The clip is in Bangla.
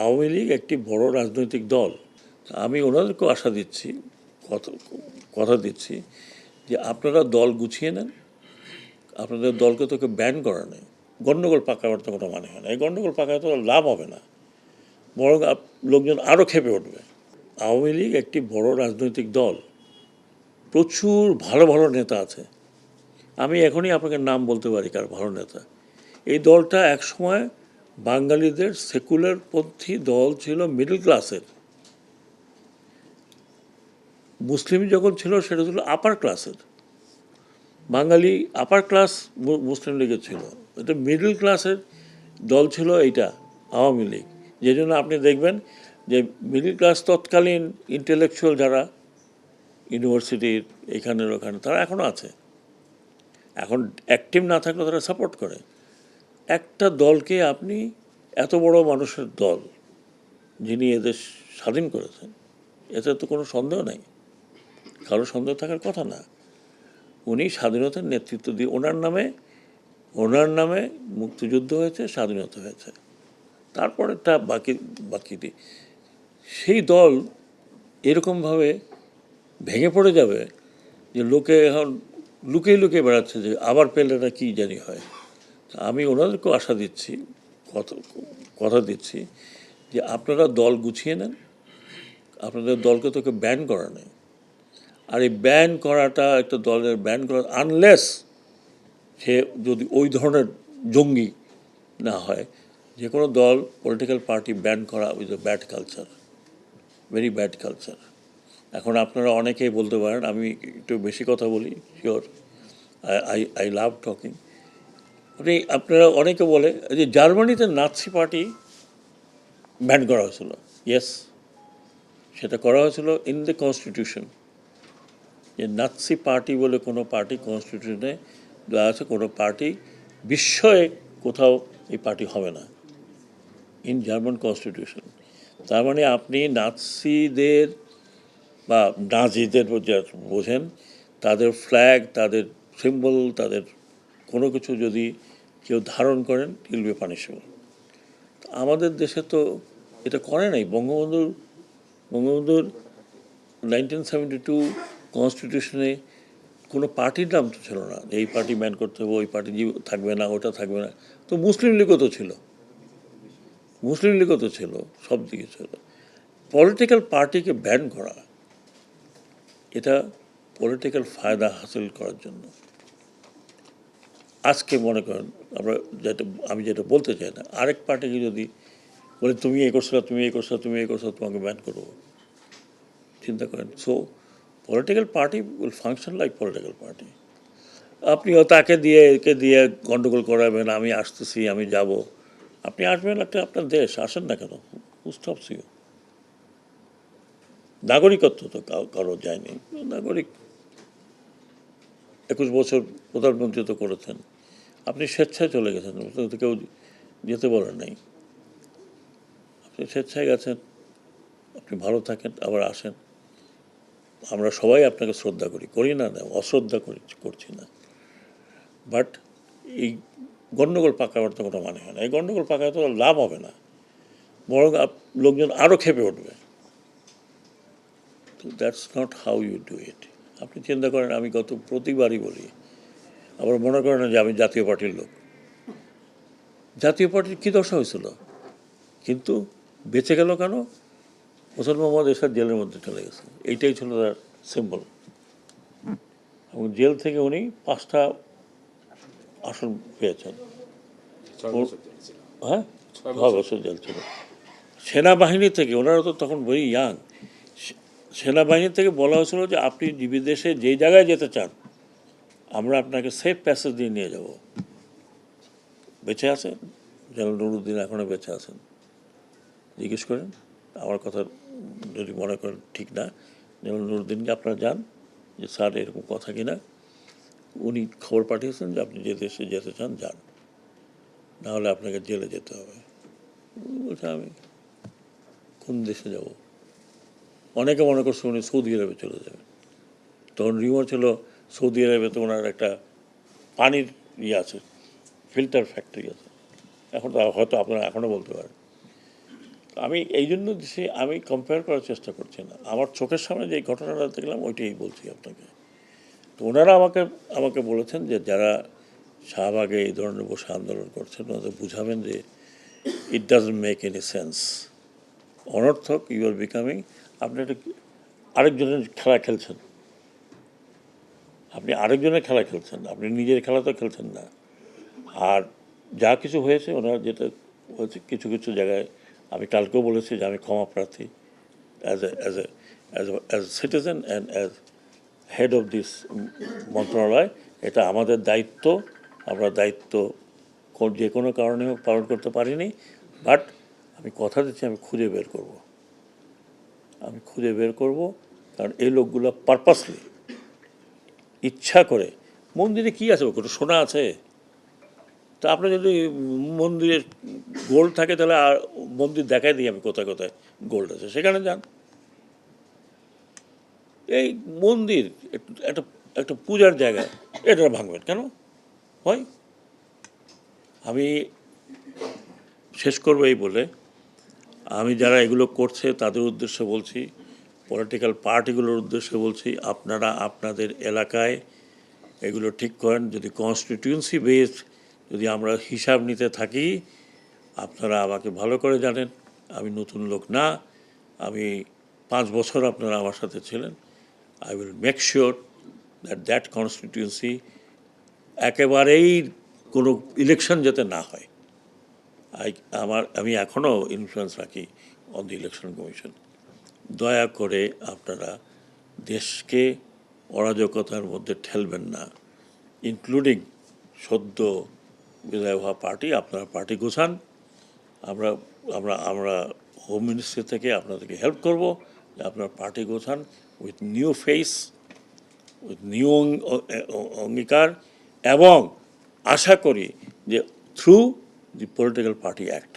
আওয়ামী লীগ একটি বড় রাজনৈতিক দল। আমি ওনাদেরকেও আশা দিচ্ছি, কথা কথা দিচ্ছি যে আপনারা দল গুছিয়ে নেন। আপনাদের দলকে তোকে ব্যান করা নেই, গণ্ডগোল পাকাবার তো কোনো মানে হয় না। এই গণ্ডগোল পাকায় তো লাভ হবে না, বরং লোকজন আরও ক্ষেপে উঠবে। আওয়ামী লীগ একটি বড় রাজনৈতিক দল, প্রচুর ভালো ভালো নেতা আছে। আমি এখনই আপনাকে নাম বলতে পারি কার ভালো নেতা। এই দলটা একসময় বাঙালিদের সেকুলার পন্থী দল ছিল, মিডল ক্লাসের। মুসলিম যখন ছিল সেটা ছিল আপার ক্লাসের। বাঙালি আপার ক্লাস মুসলিম লীগের ছিল, এটা মিডল ক্লাসের দল ছিল এইটা আওয়ামী লীগ। যে জন্য আপনি দেখবেন যে মিডল ক্লাস তৎকালীন ইন্টেলেকচুয়াল যারা ইউনিভার্সিটির এখানের ওখানে তারা এখনও আছে, এখন অ্যাক্টিভ না থাকলে তারা সাপোর্ট করে। একটা দলকে আপনি এত বড় মানুষের দল যিনি এদেশ স্বাধীন করেছেন, এতে তো কোনো সন্দেহ নাই, কারো সন্দেহ থাকার কথা না। উনি স্বাধীনতার নেতৃত্ব দিয়ে ওনার নামে মুক্তিযুদ্ধ হয়েছে, স্বাধীনতা হয়েছে। তারপরে তা বাকিটি সেই দল এরকমভাবে ভেঙে পড়ে যাবে যে লোকে এখন লুকিয়ে লুকিয়ে বেড়াচ্ছে যে আবার পেলে না কী জানি হয়। আমি ওনাদেরকেও আশা দিচ্ছি, কথা দিচ্ছি যে আপনারা দল গুছিয়ে নেন। আপনাদের দলকে তোকে ব্যান করা নেই। আর এই ব্যান করাটা একটা দলের ব্যান করা, আনলেস সে যদি ওই ধরনের জঙ্গি না হয়। যে কোনো দল, পলিটিক্যাল পার্টি ব্যান করা is a bad culture, very bad culture. এখন আপনারা অনেকেই বলতে পারেন আমি একটু বেশি কথা বলি, শিওর, আই লাভ টকিং। আপনারা অনেকে বলে যে জার্মানিতে নাৎসি পার্টি ব্যান করা হয়েছিল। ইয়েস, সেটা করা হয়েছিল ইন দ্য কনস্টিটিউশন, যে নাৎসি পার্টি বলে কোনো পার্টি কনস্টিটিউশনে দেওয়া আছে, কোনো পার্টি বিস্ময়ে কোথাও এই পার্টি হবে না, ইন জার্মান কনস্টিটিউশন। তার মানে আপনি নাৎসিদের বা নাজিদের বোঝেন, তাদের ফ্ল্যাগ, তাদের সিম্বল, তাদের কোনো কিছু যদি কেউ ধারণ করেন, ইল বি পানিশেবল। আমাদের দেশে তো এটা করে নাই। বঙ্গবন্ধুর 1972 কনস্টিটিউশনে কোনো পার্টির নাম তো ছিল না, এই পার্টি ব্যান করতে হবে, ওই পার্টি থাকবে না, ওটা থাকবে না। তো মুসলিম লীগও তো ছিল, সব দিকে ছিল। পলিটিক্যাল পার্টিকে ব্যান করা, এটা পলিটিক্যাল ফায়দা হাসিল করার জন্য। আজকে মনে করেন আমি যেটা বলতে চাই না, আরেক পার্টিকে যদি বলে তুমি এই করছো, তোমাকে ব্যান করবো, চিন্তা করেন। So political party will function like political party. আপনিও তাকে দিয়ে একে দিয়ে গণ্ডগোল করাবেন, আমি আসতেছি, আমি যাব। আপনি আসবেন, আপনার দেশ, আসেন না কেন, হু স্টপস ইউ? নাগরিকত্ব তো কারো যায়নি। নাগরিক 21 বছর প্রধানমন্ত্রী তো করেছেন, আপনি স্বেচ্ছায় চলে গেছেন, কেউ যেতে বলেন নাই। আপনি স্বেচ্ছায় গেছেন, আপনি ভালো থাকেন, আবার আসেন। আমরা সবাই আপনাকে শ্রদ্ধা করি না, অশ্রদ্ধা করছি না। বাট এই গণ্ডগোল পাকাবার তো কোনো মানে হয় না। এই গণ্ডগোল পাকায় তো লাভ হবে না, বরং লোকজন আরও ক্ষেপে উঠবে। তো that's not how you do it. আপনি চিন্তা করেন, আমি প্রতিবারই বলি, আবার মনে করেন যে আমি জাতীয় পার্টির লোক। জাতীয় পার্টির কী দশা হয়েছিল, কিন্তু বেঁচে গেল কেন? হোসেন মোহাম্মদ এরশাদ জেলের মধ্যে চলে গেছে, এইটাই ছিল তার সিম্বল। এবং জেল থেকে উনি 5টা আসন পেয়েছেন। হ্যাঁ, 6 বছর জেল ছিল। সেনাবাহিনী থেকে, ওনারা তো তখন ভেরি ইয়াং, সেনাবাহিনী থেকে বলা হয়েছিল যে আপনি বিদেশে যেই জায়গায় যেতে চান আমরা আপনাকে সেফ প্যাসেজ দিয়ে নিয়ে যাব। বেঁচে আছেন জেনারেল নুরুদ্দিন, এখনও বেঁচে আছেন। জিজ্ঞেস করেন, আমার কথা যদি মনে করেন ঠিক না, জেনারেল নুরুদ্দিনকে আপনারা যান যে স্যার এরকম কথা কিনা। উনি খবর পাঠিয়েছেন যে আপনি যে দেশে যেতে চান যান, নাহলে আপনাকে জেলে যেতে হবে। বলছে আমি কোন দেশে যাব? অনেকে মনে করছে উনি সৌদি আরবে চলে যাবেন। তখন রিউমার ছিল সৌদি আরবে তো ওনার একটা পানির আছে, ফিল্টার ফ্যাক্টরি আছে। এখন তো হয়তো আপনারা এখনও বলতে পারেন। আমি এই জন্য আমি কম্পেয়ার করার চেষ্টা করছি না, আমার চোখের সামনে যে ঘটনাটা দেখলাম ওইটাই বলছি আপনাকে। তো ওনারা আমাকে আমাকে বলেছেন যে যারা শাহবাগে এই ধরনের বসে আন্দোলন করছেন ওদের বুঝাবেন যে it doesn't make any sense, অনর্থক, ইউ আর বিকামিং, আপনি একটা আরেকজনের খেলা খেলছেন, আপনি আরেকজনের খেলা খেলছেন, আপনি নিজের খেলা তো খেলছেন না। আর যা কিছু হয়েছে ওনারা যেটা হয়েছে কিছু কিছু জায়গায় আমি কালকেও বলেছি যে আমি ক্ষমা প্রার্থী as a citizen and as head of this মন্ত্রণালয়। এটা আমাদের দায়িত্ব, আমরা দায়িত্ব যে কোনো কারণে হোক পালন করতে পারিনি, বাট আমি কথা দিচ্ছি আমি খুঁজে বের করব, আমি খুঁজে বের করব। কারণ এই লোকগুলো পারপাসলি ইচ্ছা করে, মন্দিরে কী আছে, কোনো সোনা আছে? তা আপনার যদি মন্দিরে গোল্ড থাকে তাহলে আর মন্দির দেখাই দিই আমি কোথায় কোথায় গোল্ড আছে, সেখানে যান। এই মন্দির একটা একটা পূজার জায়গা, এটা ভাঙবেন কেন? হয় আমি শেষ করবো এই বলে, আমি যারা এগুলো করছে তাদের উদ্দেশ্যে বলছি, পলিটিক্যাল পার্টিগুলোর উদ্দেশ্যে বলছি, আপনারা আপনাদের এলাকায় এগুলো ঠিক করেন। যদি কনস্টিটিউয়েন্সি বেসড যদি আমরা হিসাব নিতে থাকি, আপনারা আমাকে ভালো করে জানেন, আমি নতুন লোক না, আমি 5 বছর আপনারা আমার সাথে ছিলেন। I will make sure that constituency একেবারেই কোনো ইলেকশন যাতে না হয়। আমি এখনও ইনফ্লুয়েন্স রাখি অন দি ইলেকশন কমিশন। দয়া করে আপনারা দেশকে অরাজকতার মধ্যে ঠেলবেন না, ইনক্লুডিং সদ্য বিদায় হওয়া পার্টি। আপনারা পার্টি গোছান, আমরা আমরা আমরা হোম মিনিস্ট্রি থেকে আপনাদেরকে হেল্প করব যে আপনার পার্টি গোছান with new face, with new অঙ্গীকার, এবং আশা করি যে through the political party act